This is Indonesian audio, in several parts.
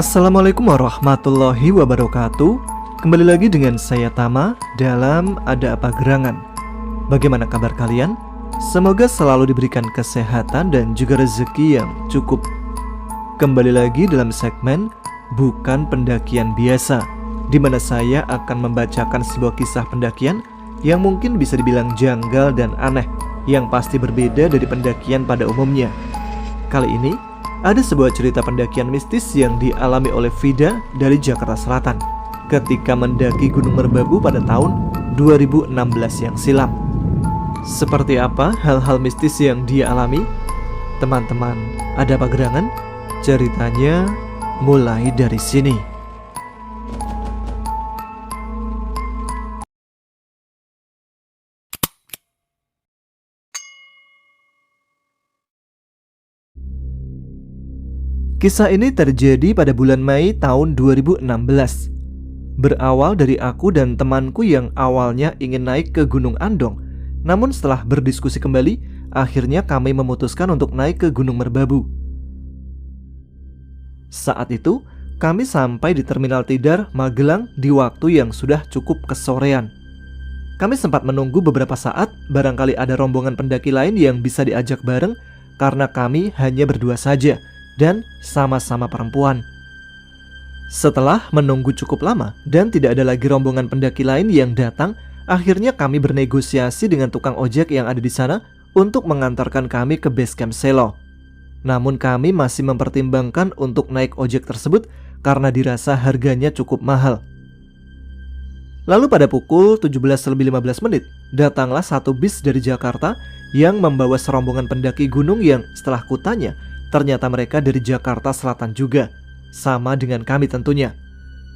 Assalamualaikum warahmatullahi wabarakatuh. Kembali lagi dengan saya Tama dalam Ada Apa Gerangan. Bagaimana kabar kalian? Semoga selalu diberikan kesehatan dan juga rezeki yang cukup. Kembali lagi dalam segmen Bukan Pendakian Biasa, di mana saya akan membacakan sebuah kisah pendakian yang mungkin bisa dibilang janggal dan aneh, yang pasti berbeda dari pendakian pada umumnya. Kali ini ada sebuah cerita pendakian mistis yang dialami oleh Vida dari Jakarta Selatan ketika mendaki Gunung Merbabu pada tahun 2016 yang silam. Seperti apa hal-hal mistis yang dia alami? Teman-teman, ada apa gerangan? Ceritanya mulai dari sini. Kisah ini terjadi pada bulan Mei tahun 2016. Berawal dari aku dan temanku yang awalnya ingin naik ke Gunung Andong. Namun setelah berdiskusi kembali, akhirnya kami memutuskan untuk naik ke Gunung Merbabu. Saat itu, kami sampai di Terminal Tidar, Magelang di waktu yang sudah cukup kesorean. Kami sempat menunggu beberapa saat, barangkali ada rombongan pendaki lain yang bisa diajak bareng, karena kami hanya berdua saja dan sama-sama perempuan. Setelah menunggu cukup lama dan tidak ada lagi rombongan pendaki lain yang datang, akhirnya kami bernegosiasi dengan tukang ojek yang ada di sana untuk mengantarkan kami ke base camp Selo. Namun kami masih mempertimbangkan untuk naik ojek tersebut karena dirasa harganya cukup mahal. Lalu pada pukul 17:15 datanglah satu bis dari Jakarta yang membawa serombongan pendaki gunung yang setelah kutanya ternyata mereka dari Jakarta Selatan juga, sama dengan kami tentunya.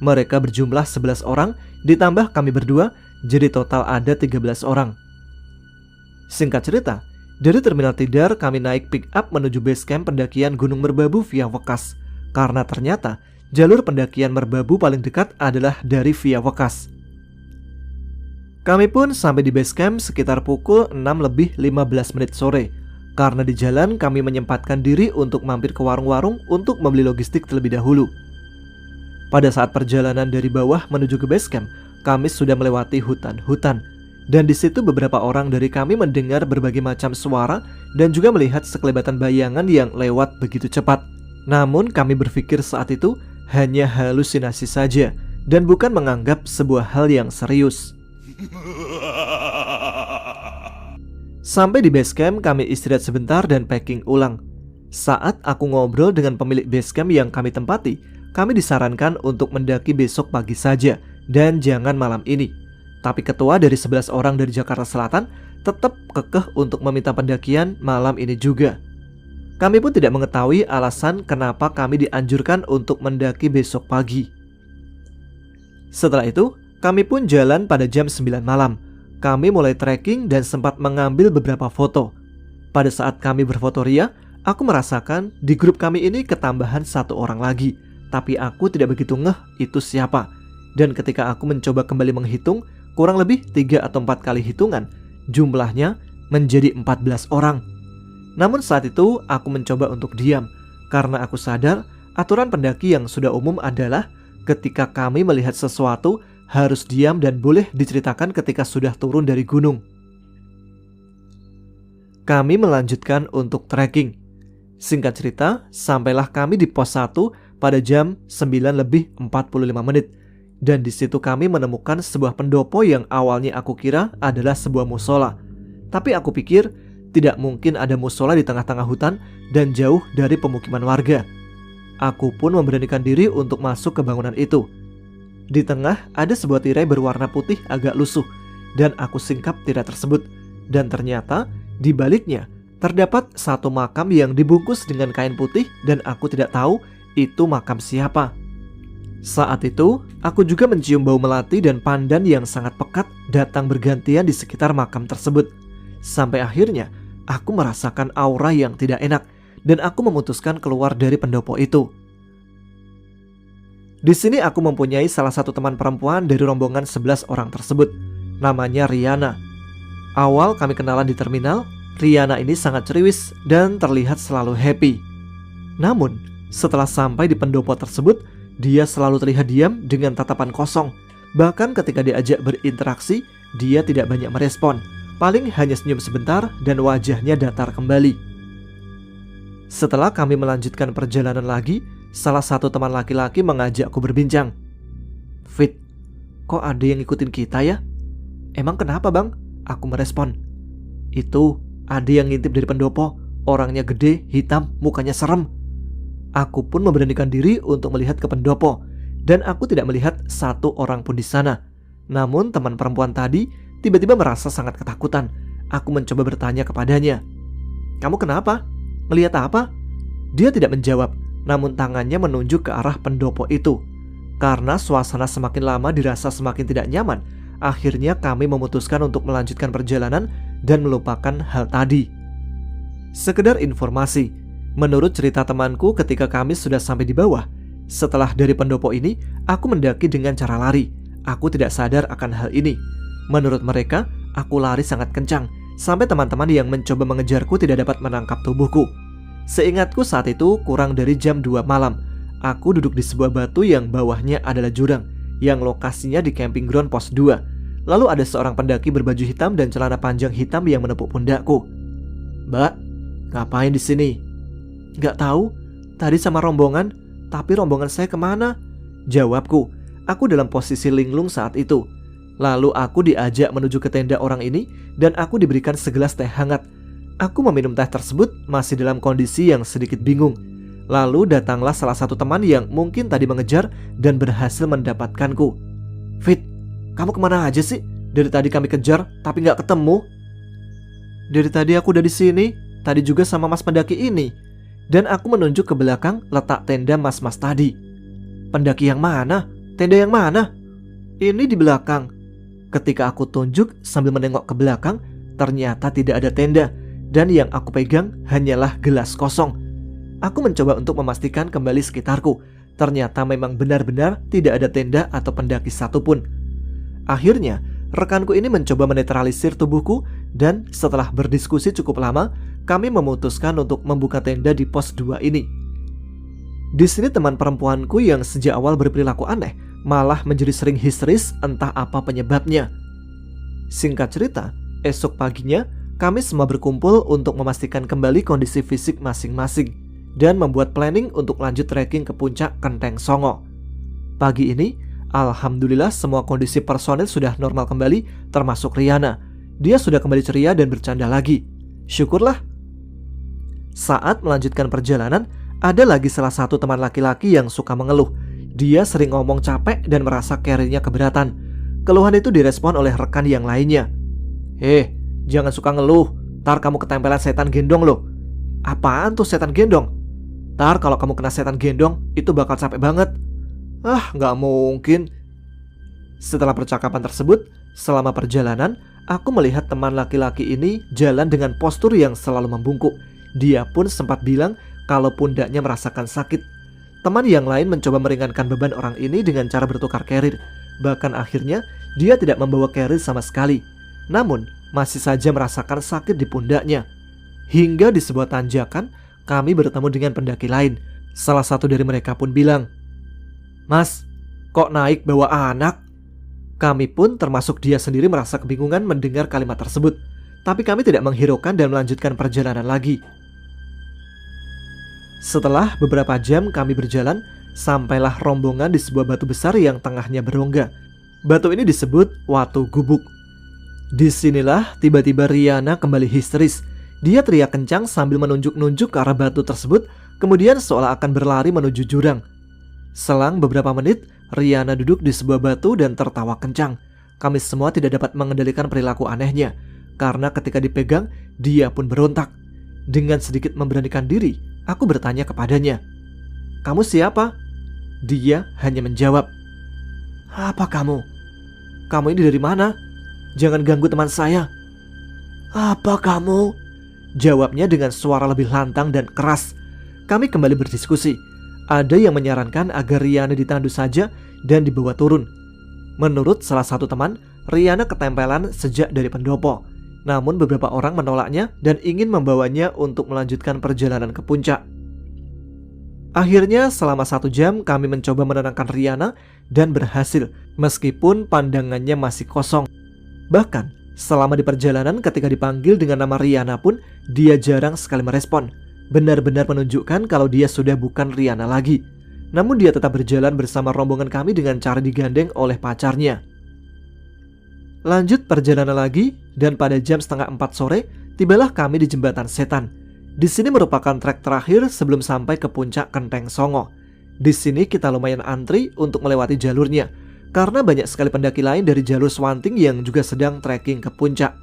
Mereka berjumlah 11 orang, ditambah kami berdua, jadi total ada 13 orang. Singkat cerita, dari Terminal Tidar kami naik pick up menuju base camp pendakian Gunung Merbabu via Wekas, karena ternyata jalur pendakian Merbabu paling dekat adalah dari via Wekas. Kami pun sampai di base camp sekitar pukul 6:15 sore. Karena di jalan kami menyempatkan diri untuk mampir ke warung-warung untuk membeli logistik terlebih dahulu. Pada saat perjalanan dari bawah menuju ke base camp, kami sudah melewati hutan-hutan. Dan di situ beberapa orang dari kami mendengar berbagai macam suara dan juga melihat sekelebatan bayangan yang lewat begitu cepat. Namun kami berpikir saat itu hanya halusinasi saja dan bukan menganggap sebuah hal yang serius. Sampai di base camp, kami istirahat sebentar dan packing ulang. Saat aku ngobrol dengan pemilik base camp yang kami tempati, kami disarankan untuk mendaki besok pagi saja dan jangan malam ini. Tapi ketua dari 11 orang dari Jakarta Selatan tetap kekeh untuk meminta pendakian malam ini juga. Kami pun tidak mengetahui alasan kenapa kami dianjurkan untuk mendaki besok pagi. Setelah itu, kami pun jalan pada jam 9 malam. Kami mulai trekking dan sempat mengambil beberapa foto. Pada saat kami berfoto ria, aku merasakan di grup kami ini ketambahan satu orang lagi. Tapi aku tidak begitu ngeh itu siapa. Dan ketika aku mencoba kembali menghitung, kurang lebih 3 atau 4 kali hitungan, jumlahnya menjadi 14 orang. Namun saat itu aku mencoba untuk diam, karena aku sadar aturan pendaki yang sudah umum adalah ketika kami melihat sesuatu, harus diam dan boleh diceritakan ketika sudah turun dari gunung. Kami melanjutkan untuk trekking. Singkat cerita, sampailah kami di pos 1 pada jam 9:45. Dan di situ kami menemukan sebuah pendopo yang awalnya aku kira adalah sebuah musola. Tapi aku pikir tidak mungkin ada musola di tengah-tengah hutan dan jauh dari pemukiman warga. Aku pun memberanikan diri untuk masuk ke bangunan itu. Di tengah ada sebuah tirai berwarna putih agak lusuh dan aku singkap tirai tersebut. Dan ternyata di baliknya terdapat satu makam yang dibungkus dengan kain putih dan aku tidak tahu itu makam siapa. Saat itu aku juga mencium bau melati dan pandan yang sangat pekat datang bergantian di sekitar makam tersebut. Sampai akhirnya aku merasakan aura yang tidak enak dan aku memutuskan keluar dari pendopo itu. Di sini aku mempunyai salah satu teman perempuan dari rombongan 11 orang tersebut. Namanya Riana. Awal kami kenalan di terminal, Riana ini sangat ceriwis dan terlihat selalu happy. Namun, setelah sampai di pendopo tersebut, Dia selalu terlihat diam dengan tatapan kosong. Bahkan ketika diajak berinteraksi, dia tidak banyak merespon. Paling hanya senyum sebentar dan wajahnya datar kembali. Setelah kami melanjutkan perjalanan lagi, salah satu teman laki-laki mengajakku berbincang. "Fit, kok ada yang ngikutin kita ya?" "Emang kenapa bang?" Aku merespon. "Itu, ada yang ngintip dari pendopo. Orangnya gede, hitam, mukanya serem." Aku pun memberanikan diri untuk melihat ke pendopo, dan aku tidak melihat satu orang pun di sana. Namun teman perempuan tadi tiba-tiba merasa sangat ketakutan. Aku mencoba bertanya kepadanya, "Kamu kenapa? Melihat apa?" Dia tidak menjawab, namun tangannya menunjuk ke arah pendopo itu. Karena suasana semakin lama dirasa semakin tidak nyaman, akhirnya kami memutuskan untuk melanjutkan perjalanan dan melupakan hal tadi. Sekedar informasi, menurut cerita temanku ketika kami sudah sampai di bawah, setelah dari pendopo ini, aku mendaki dengan cara lari. Aku tidak sadar akan hal ini. Menurut mereka, aku lari sangat kencang, sampai teman-teman yang mencoba mengejarku tidak dapat menangkap tubuhku. Seingatku saat itu kurang dari jam 2 malam. Aku duduk di sebuah batu yang bawahnya adalah jurang, yang lokasinya di camping ground pos 2. Lalu ada seorang pendaki berbaju hitam dan celana panjang hitam yang menepuk pundakku. "Mbak, ngapain di sini?" "Gak tahu, tadi sama rombongan, tapi rombongan saya kemana?" Jawabku. Aku dalam posisi linglung saat itu. Lalu aku diajak menuju ke tenda orang ini dan aku diberikan segelas teh hangat. Aku meminum teh tersebut masih dalam kondisi yang sedikit bingung. Lalu datanglah salah satu teman yang mungkin tadi mengejar dan berhasil mendapatkanku. "Fit, kamu kemana aja sih? Dari tadi kami kejar tapi gak ketemu." "Dari tadi aku udah di sini, tadi juga sama mas pendaki ini." Dan aku menunjuk ke belakang letak tenda mas-mas tadi. "Pendaki yang mana? Tenda yang mana?" "Ini di belakang." Ketika aku tunjuk sambil menengok ke belakang, ternyata tidak ada tenda, dan yang aku pegang hanyalah gelas kosong. Aku mencoba untuk memastikan kembali sekitarku. Ternyata memang benar-benar tidak ada tenda atau pendaki satupun. Akhirnya, rekanku ini mencoba menetralisir tubuhku, dan setelah berdiskusi cukup lama, kami memutuskan untuk membuka tenda di pos 2 ini. Di sini teman perempuanku yang sejak awal berperilaku aneh malah menjadi sering histeris, entah apa penyebabnya. Singkat cerita, esok paginya kami semua berkumpul untuk memastikan kembali kondisi fisik masing-masing dan membuat planning untuk lanjut trekking ke puncak Kenteng Songo. Pagi ini, alhamdulillah semua kondisi personil sudah normal kembali, termasuk Riana. Dia sudah kembali ceria dan bercanda lagi. Syukurlah. Saat melanjutkan perjalanan, ada lagi salah satu teman laki-laki yang suka mengeluh. Dia sering ngomong capek dan merasa carry-nya keberatan. Keluhan itu direspon oleh rekan yang lainnya. Jangan suka ngeluh, ntar kamu ketempelan setan gendong loh." "Apaan tuh setan gendong?" "Ntar kalau kamu kena setan gendong, itu bakal capek banget." "Ah, gak mungkin." Setelah percakapan tersebut, selama perjalanan, aku melihat teman laki-laki ini jalan dengan postur yang selalu membungkuk. Dia pun sempat bilang kalau pundaknya merasakan sakit. Teman yang lain mencoba meringankan beban orang ini dengan cara bertukar carrier. Bahkan akhirnya, dia tidak membawa carrier sama sekali. Namun, masih saja merasakan sakit di pundaknya. Hingga di sebuah tanjakan, kami bertemu dengan pendaki lain. Salah satu dari mereka pun bilang, "Mas, kok naik bawa anak?" Kami pun termasuk dia sendiri merasa kebingungan mendengar kalimat tersebut. Tapi kami tidak menghiraukan dan melanjutkan perjalanan lagi. Setelah beberapa jam kami berjalan, sampailah rombongan di sebuah batu besar yang tengahnya berongga. Batu ini disebut Watu Gubuk. Disinilah tiba-tiba Riana kembali histeris. Dia teriak kencang sambil menunjuk-nunjuk ke arah batu tersebut, kemudian seolah akan berlari menuju jurang. Selang beberapa menit, Riana duduk di sebuah batu dan tertawa kencang. Kami semua tidak dapat mengendalikan perilaku anehnya, karena ketika dipegang, dia pun berontak. Dengan sedikit memberanikan diri, aku bertanya kepadanya, "Kamu siapa?" Dia hanya menjawab, "Apa kamu? Kamu ini dari mana? Jangan ganggu teman saya." "Apa kamu?" jawabnya dengan suara lebih lantang dan keras. Kami kembali berdiskusi. Ada yang menyarankan agar Riana ditandu saja dan dibawa turun. Menurut salah satu teman, Riana ketempelan sejak dari pendopo. Namun beberapa orang menolaknya dan ingin membawanya untuk melanjutkan perjalanan ke puncak. Akhirnya selama 1 jam kami mencoba menenangkan Riana dan berhasil meskipun pandangannya masih kosong. Bahkan selama di perjalanan ketika dipanggil dengan nama Riana pun dia jarang sekali merespon. Benar-benar menunjukkan kalau dia sudah bukan Riana lagi. Namun dia tetap berjalan bersama rombongan kami dengan cara digandeng oleh pacarnya. Lanjut perjalanan lagi dan pada jam 3:30 sore tibalah kami di Jembatan Setan. Di sini merupakan trek terakhir sebelum sampai ke puncak Kenteng Songo. Di sini kita lumayan antri untuk melewati jalurnya karena banyak sekali pendaki lain dari jalur Swanting yang juga sedang trekking ke puncak.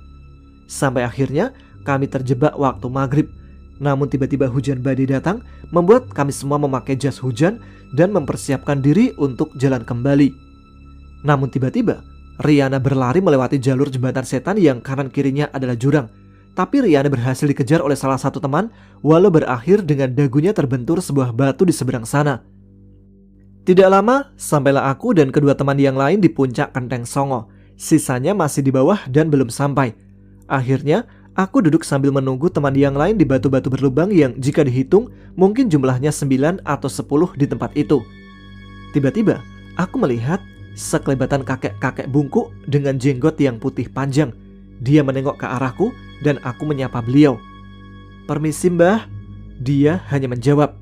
Sampai akhirnya kami terjebak waktu maghrib. Namun tiba-tiba hujan badai datang membuat kami semua memakai jas hujan dan mempersiapkan diri untuk jalan kembali. Namun tiba-tiba Riana berlari melewati jalur Jembatan Setan yang kanan kirinya adalah jurang. Tapi Riana berhasil dikejar oleh salah satu teman, walau berakhir dengan dagunya terbentur sebuah batu di seberang sana. Tidak lama, sampailah aku dan kedua teman yang lain di puncak Kenteng Songo. Sisanya masih di bawah dan belum sampai. Akhirnya, aku duduk sambil menunggu teman yang lain di batu-batu berlubang yang jika dihitung mungkin jumlahnya 9 atau 10 di tempat itu. Tiba-tiba, aku melihat sekelebatan kakek-kakek bungkuk dengan jenggot yang putih panjang. Dia menengok ke arahku dan aku menyapa beliau. "Permisi mbah." Dia hanya menjawab,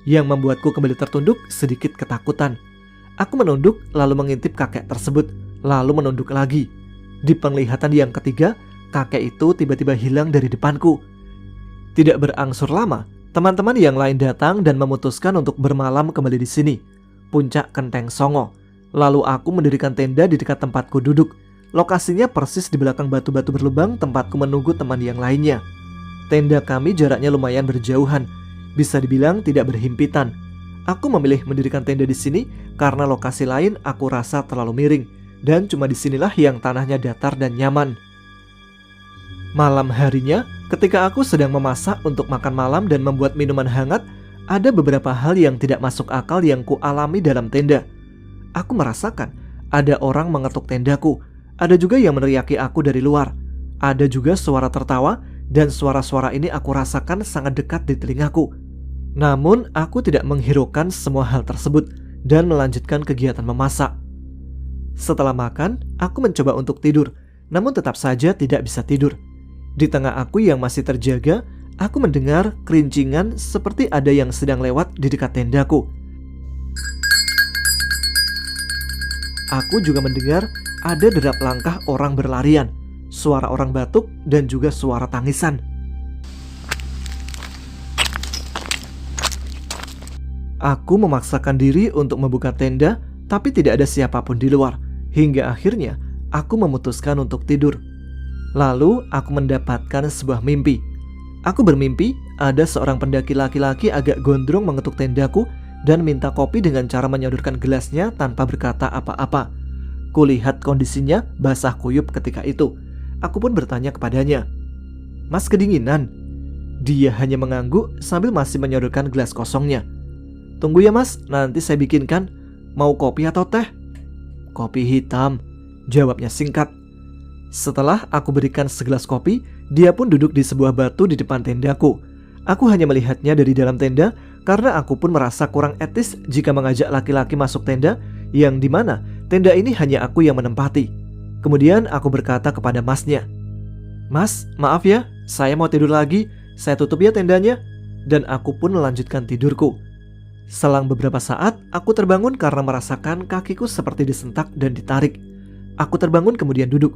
yang membuatku kembali tertunduk sedikit ketakutan. Aku menunduk lalu mengintip kakek tersebut, lalu menunduk lagi. Di penglihatan yang ketiga, kakek itu tiba-tiba hilang dari depanku. Tidak berangsur lama, teman-teman yang lain datang dan memutuskan untuk bermalam kembali di sini, puncak Kenteng Songo. Lalu aku mendirikan tenda di dekat tempatku duduk. Lokasinya persis di belakang batu-batu berlubang tempatku menunggu teman yang lainnya. Tenda kami jaraknya lumayan berjauhan, bisa dibilang tidak berhimpitan. Aku memilih mendirikan tenda di sini karena lokasi lain aku rasa terlalu miring, dan cuma disinilah yang tanahnya datar dan nyaman. Malam harinya, ketika aku sedang memasak untuk makan malam dan membuat minuman hangat, ada beberapa hal yang tidak masuk akal yang ku alami dalam tenda. Aku merasakan ada orang mengetuk tendaku. Ada juga yang meneriaki aku dari luar. Ada juga suara tertawa, dan suara-suara ini aku rasakan sangat dekat di telingaku. Namun aku tidak menghiraukan semua hal tersebut dan melanjutkan kegiatan memasak. Setelah makan, aku mencoba untuk tidur, namun tetap saja tidak bisa tidur. Di tengah aku yang masih terjaga, aku mendengar kerincingan seperti ada yang sedang lewat di dekat tendaku. Aku juga mendengar ada derap langkah orang berlarian, suara orang batuk, dan juga suara tangisan. Aku memaksakan diri untuk membuka tenda, tapi tidak ada siapapun di luar. Hingga akhirnya, aku memutuskan untuk tidur. Lalu, aku mendapatkan sebuah mimpi. Aku bermimpi ada seorang pendaki laki-laki agak gondrong mengetuk tendaku dan minta kopi dengan cara menyodorkan gelasnya tanpa berkata apa-apa. Kulihat kondisinya basah kuyup ketika itu. Aku pun bertanya kepadanya, "Mas kedinginan?" Dia hanya mengangguk sambil masih menyodorkan gelas kosongnya. "Tunggu ya mas, nanti saya bikinkan. Mau kopi atau teh?" "Kopi hitam," jawabnya singkat. Setelah aku berikan segelas kopi, dia pun duduk di sebuah batu di depan tendaku. Aku hanya melihatnya dari dalam tenda karena aku pun merasa kurang etis jika mengajak laki-laki masuk tenda, yang dimana tenda ini hanya aku yang menempati. Kemudian aku berkata kepada masnya, "Mas, maaf ya, saya mau tidur lagi. Saya tutup ya tendanya." Dan aku pun melanjutkan tidurku. Selang beberapa saat, aku terbangun karena merasakan kakiku seperti disentak dan ditarik. Aku terbangun kemudian duduk.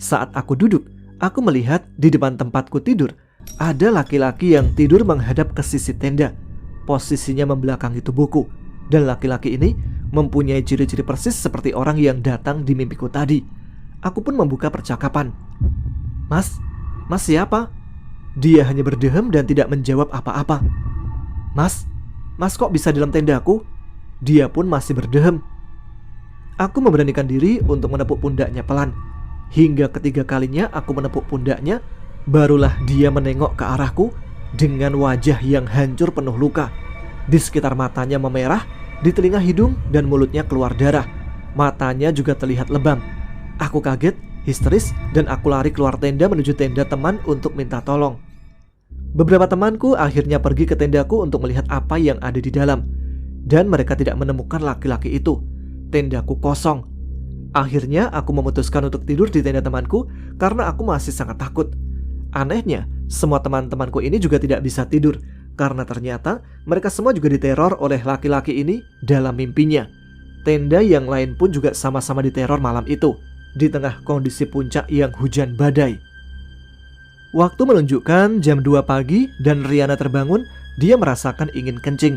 Saat aku duduk, aku melihat di depan tempatku tidur ada laki-laki yang tidur menghadap ke sisi tenda. Posisinya membelakangi tubuhku, dan laki-laki ini mempunyai ciri-ciri persis seperti orang yang datang di mimpiku tadi. Aku pun membuka percakapan. Mas siapa?" Dia hanya berdehem dan tidak menjawab apa-apa. Mas kok bisa dalam tendaku?" Dia pun masih berdehem. Aku memberanikan diri untuk menepuk pundaknya pelan. Hingga ketiga kalinya aku menepuk pundaknya, barulah dia menengok ke arahku dengan wajah yang hancur penuh luka. Di sekitar matanya memerah, di telinga, hidung, dan mulutnya keluar darah. Matanya juga terlihat lebam. Aku kaget, histeris, dan aku lari keluar tenda menuju tenda teman untuk minta tolong. Beberapa temanku akhirnya pergi ke tendaku untuk melihat apa yang ada di dalam, dan mereka tidak menemukan laki-laki itu. Tendaku kosong. Akhirnya aku memutuskan untuk tidur di tenda temanku karena aku masih sangat takut. Anehnya, semua teman-temanku ini juga tidak bisa tidur karena ternyata mereka semua juga diteror oleh laki-laki ini dalam mimpinya. Tenda yang lain pun juga sama-sama diteror malam itu, di tengah kondisi puncak yang hujan badai. Waktu menunjukkan jam 2 pagi dan Riana terbangun, dia merasakan ingin kencing.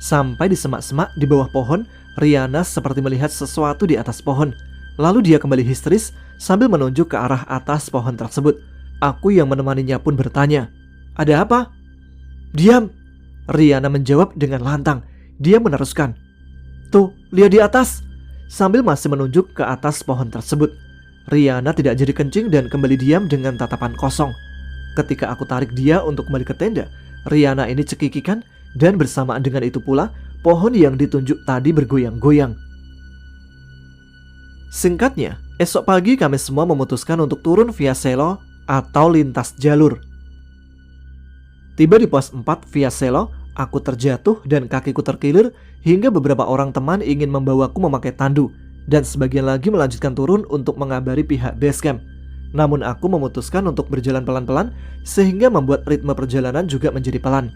Sampai di semak-semak di bawah pohon, Riana seperti melihat sesuatu di atas pohon. Lalu dia kembali histeris sambil menunjuk ke arah atas pohon tersebut. Aku yang menemaninya pun bertanya, "Ada apa?" "Diam," Riana menjawab dengan lantang. Dia meneruskan, "Tuh, lihat di atas," sambil masih menunjuk ke atas pohon tersebut. Riana tidak jadi kencing dan kembali diam dengan tatapan kosong. Ketika aku tarik dia untuk kembali ke tenda, Riana ini cekikikan dan bersamaan dengan itu pula pohon yang ditunjuk tadi bergoyang-goyang. Singkatnya, esok pagi kami semua memutuskan untuk turun via selo atau lintas jalur. Tiba di pos 4 via selo, aku terjatuh dan kakiku terkilir hingga beberapa orang teman ingin membawaku memakai tandu dan sebagian lagi melanjutkan turun untuk mengabari pihak basecamp. Namun aku memutuskan untuk berjalan pelan-pelan sehingga membuat ritme perjalanan juga menjadi pelan.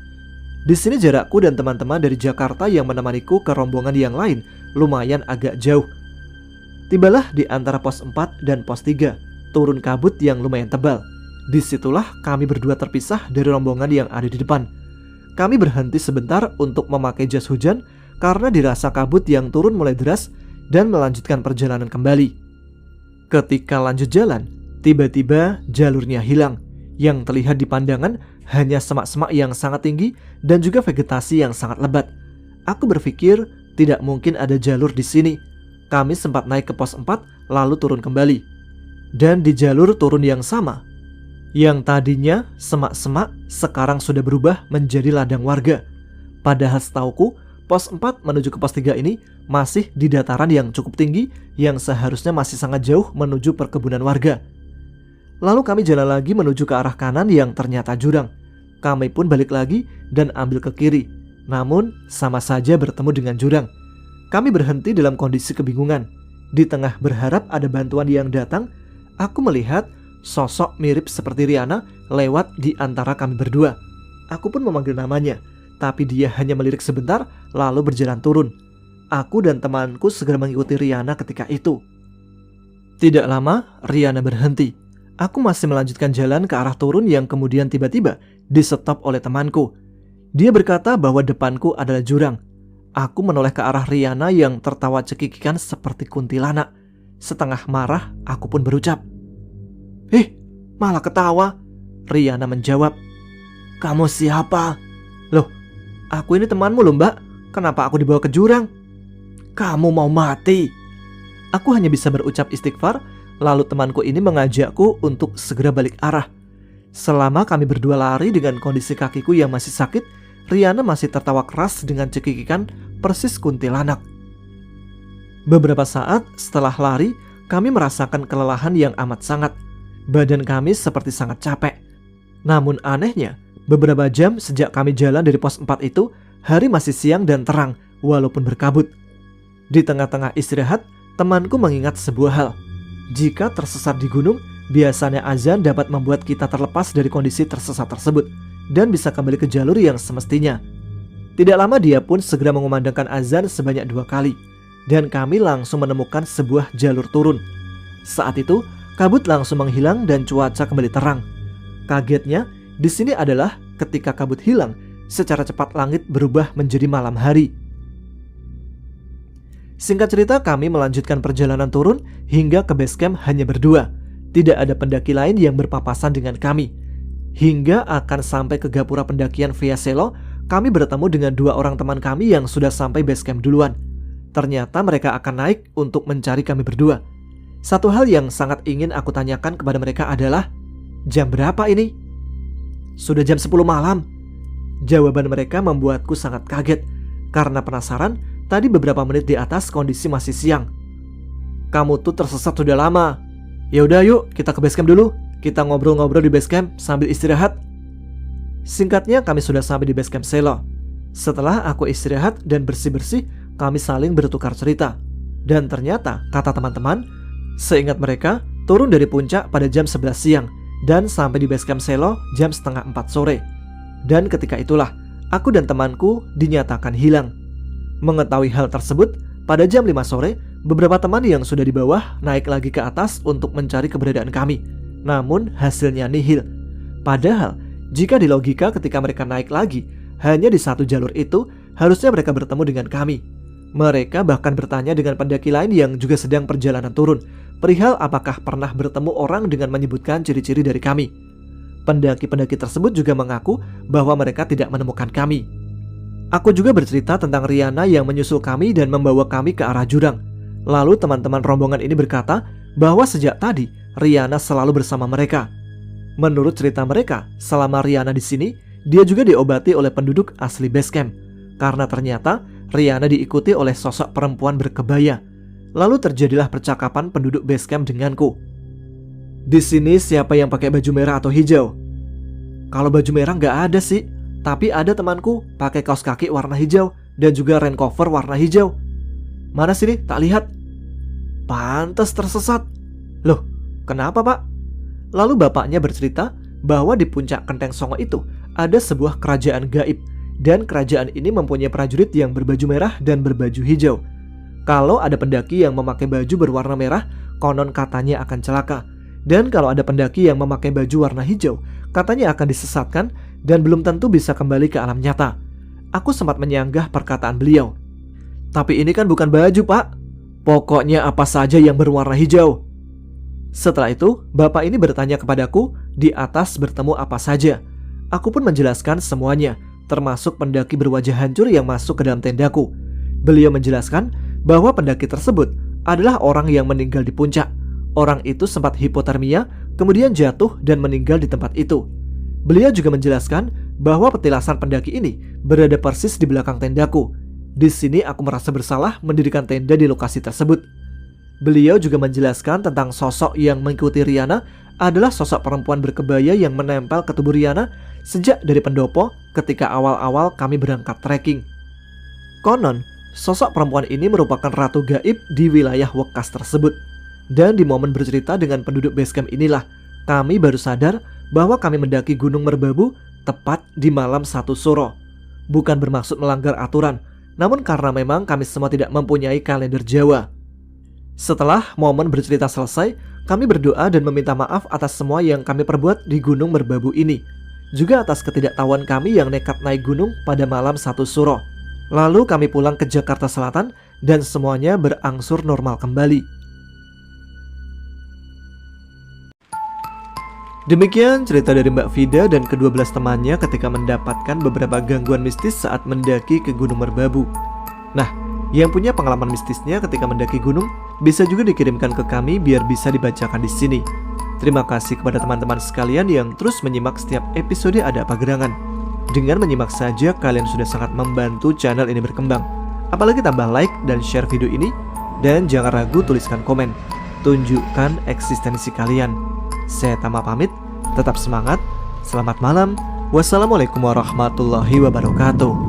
Di sini jarakku dan teman-teman dari Jakarta yang menemaniku ke rombongan yang lain lumayan agak jauh. Tibalah di antara pos 4 dan pos 3, turun kabut yang lumayan tebal. Disitulah kami berdua terpisah dari rombongan yang ada di depan. Kami berhenti sebentar untuk memakai jas hujan karena dirasa kabut yang turun mulai deras dan melanjutkan perjalanan kembali. Ketika lanjut jalan, tiba-tiba jalurnya hilang. Yang terlihat di pandangan hanya semak-semak yang sangat tinggi dan juga vegetasi yang sangat lebat. Aku berpikir tidak mungkin ada jalur di sini. Kami sempat naik ke pos 4 lalu turun kembali. Dan di jalur turun yang sama, yang tadinya semak-semak sekarang sudah berubah menjadi ladang warga. Padahal setauku pos 4 menuju ke pos 3 ini masih di dataran yang cukup tinggi yang seharusnya masih sangat jauh menuju perkebunan warga. Lalu kami jalan lagi menuju ke arah kanan yang ternyata jurang. Kami pun balik lagi dan ambil ke kiri. Namun sama saja bertemu dengan jurang. Kami berhenti dalam kondisi kebingungan. Di tengah berharap ada bantuan yang datang, aku melihat sosok mirip seperti Riana lewat di antara kami berdua. Aku pun memanggil namanya, tapi dia hanya melirik sebentar lalu berjalan turun. Aku dan temanku segera mengikuti Riana ketika itu. Tidak lama, Riana berhenti. Aku masih melanjutkan jalan ke arah turun yang kemudian tiba-tiba di-stop oleh temanku. Dia berkata bahwa depanku adalah jurang. Aku menoleh ke arah Riana yang tertawa cekikikan seperti kuntilanak. Setengah marah, aku pun berucap, malah ketawa." Riana menjawab, "Kamu siapa?" "Loh, aku ini temanmu loh mbak. Kenapa aku dibawa ke jurang?" "Kamu mau mati." Aku hanya bisa berucap istighfar. Lalu temanku ini mengajakku untuk segera balik arah. Selama kami berdua lari dengan kondisi kakiku yang masih sakit, Riana masih tertawa keras dengan cekikikan persis kuntilanak. Beberapa saat setelah lari, kami merasakan kelelahan yang amat sangat. Badan kami seperti sangat capek. Namun anehnya, beberapa jam sejak kami jalan dari pos 4 itu, hari masih siang dan terang walaupun berkabut. Di tengah-tengah istirahat, temanku mengingat sebuah hal. Jika tersesat di gunung, biasanya azan dapat membuat kita terlepas dari kondisi tersesat tersebut dan bisa kembali ke jalur yang semestinya. Tidak lama dia pun segera mengumandangkan azan sebanyak 2 kali, dan kami langsung menemukan sebuah jalur turun. Saat itu, kabut langsung menghilang dan cuaca kembali terang. Kagetnya, di sini adalah ketika kabut hilang, secara cepat langit berubah menjadi malam hari. Singkat cerita, kami melanjutkan perjalanan turun hingga ke base camp hanya berdua. Tidak ada pendaki lain yang berpapasan dengan kami. Hingga akan sampai ke gapura pendakian via selo, kami bertemu dengan 2 orang teman kami yang sudah sampai base camp duluan. Ternyata mereka akan naik untuk mencari kami berdua. Satu hal yang sangat ingin aku tanyakan kepada mereka adalah, jam berapa ini? Sudah jam 10 malam. Jawaban mereka membuatku sangat kaget. Karena penasaran, tadi beberapa menit di atas kondisi masih siang. "Kamu tuh tersesat sudah lama. Ya udah yuk kita ke base camp dulu. Kita ngobrol-ngobrol di base camp sambil istirahat." Singkatnya, kami sudah sampai di base camp Selo. Setelah aku istirahat dan bersih-bersih, kami saling bertukar cerita. Dan ternyata, kata teman-teman, seingat mereka, turun dari puncak pada jam 11 siang dan sampai di base camp Selo jam setengah 4 sore. Dan ketika itulah, aku dan temanku dinyatakan hilang. Mengetahui hal tersebut, pada jam 5 sore, beberapa teman yang sudah di bawah naik lagi ke atas untuk mencari keberadaan kami. Namun hasilnya nihil. Padahal, jika di logika ketika mereka naik lagi, hanya di satu jalur itu, harusnya mereka bertemu dengan kami. Mereka bahkan bertanya dengan pendaki lain yang juga sedang perjalanan turun, perihal apakah pernah bertemu orang dengan menyebutkan ciri-ciri dari kami. Pendaki-pendaki tersebut juga mengaku bahwa mereka tidak menemukan kami. Aku juga bercerita tentang Riana yang menyusul kami dan membawa kami ke arah jurang. Lalu teman-teman rombongan ini berkata bahwa sejak tadi Riana selalu bersama mereka. Menurut cerita mereka, selama Riana di sini, dia juga diobati oleh penduduk asli base camp. Karena ternyata Riana diikuti oleh sosok perempuan berkebaya. Lalu terjadilah percakapan penduduk base camp denganku. Di sini siapa yang pakai baju merah atau hijau? Kalau baju merah nggak ada sih, tapi ada temanku pakai kaos kaki warna hijau dan juga rain cover warna hijau. Mana sini? Tak lihat. Pantas tersesat. Loh, kenapa pak? Lalu bapaknya bercerita bahwa di puncak Kenteng Songo itu ada sebuah kerajaan gaib, dan kerajaan ini mempunyai prajurit yang berbaju merah dan berbaju hijau. Kalau ada pendaki yang memakai baju berwarna merah, konon katanya akan celaka. Dan kalau ada pendaki yang memakai baju warna hijau, katanya akan disesatkan dan belum tentu bisa kembali ke alam nyata. Aku sempat menyanggah perkataan beliau. Tapi ini kan bukan baju pak. Pokoknya apa saja yang berwarna hijau. Setelah itu, bapak ini bertanya kepadaku di atas bertemu apa saja. Aku pun menjelaskan semuanya, termasuk pendaki berwajah hancur yang masuk ke dalam tendaku. Beliau menjelaskan bahwa pendaki tersebut adalah orang yang meninggal di puncak. Orang itu sempat hipotermia, kemudian jatuh dan meninggal di tempat itu. Beliau juga menjelaskan bahwa petilasan pendaki ini berada persis di belakang tendaku. Di sini aku merasa bersalah mendirikan tenda di lokasi tersebut. Beliau juga menjelaskan tentang sosok yang mengikuti Riana adalah sosok perempuan berkebaya yang menempel ke tubuh Riana sejak dari pendopo ketika awal-awal kami berangkat trekking. Konon, sosok perempuan ini merupakan ratu gaib di wilayah Wekas tersebut. Dan di momen bercerita dengan penduduk base camp inilah, kami baru sadar bahwa kami mendaki Gunung Merbabu tepat di malam 1 Suro. Bukan bermaksud melanggar aturan, namun karena memang kami semua tidak mempunyai kalender Jawa. Setelah momen bercerita selesai, kami berdoa dan meminta maaf atas semua yang kami perbuat di Gunung Merbabu ini. Juga atas ketidaktahuan kami yang nekat naik gunung pada malam 1 Suro. Lalu kami pulang ke Jakarta Selatan dan semuanya berangsur normal kembali. Demikian cerita dari Mbak Vida dan ke-12 temannya ketika mendapatkan beberapa gangguan mistis saat mendaki ke Gunung Merbabu. Nah, yang punya pengalaman mistisnya ketika mendaki gunung bisa juga dikirimkan ke kami biar bisa dibacakan di sini. Terima kasih kepada teman-teman sekalian yang terus menyimak setiap episode Ada Apa Gerangan. Dengan menyimak saja kalian sudah sangat membantu channel ini berkembang. Apalagi tambah like dan share video ini, dan jangan ragu tuliskan komen. Tunjukkan eksistensi kalian. Saya Tama pamit, tetap semangat, selamat malam, wassalamualaikum warahmatullahi wabarakatuh.